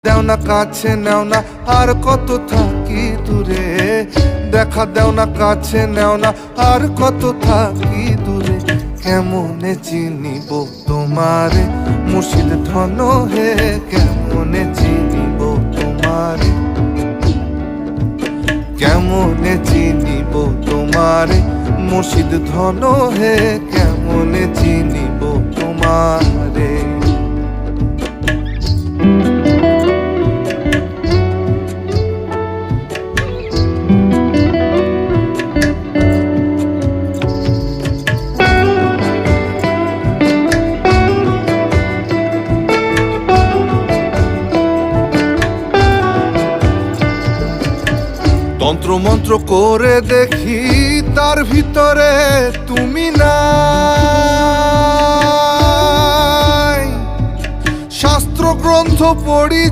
দেও না কাছে নেও না আর কত থাকি দূরে, দেখা দেও না কাছে নেও না আর কত থাকি দূরে। কেমনে চিনিব তোমারে মুর্শিদ ধন হে, কেমনে চিনিব তোমারে, কেমনে চিনিব তোমারে মুর্শিদ ধন হে, কেমনে চিনিব তোমারে। তন্ত্র মন্ত্র করে দেখি তার ভিতরে তুমি নাই, শাস্ত্র গ্রন্থ পড়ি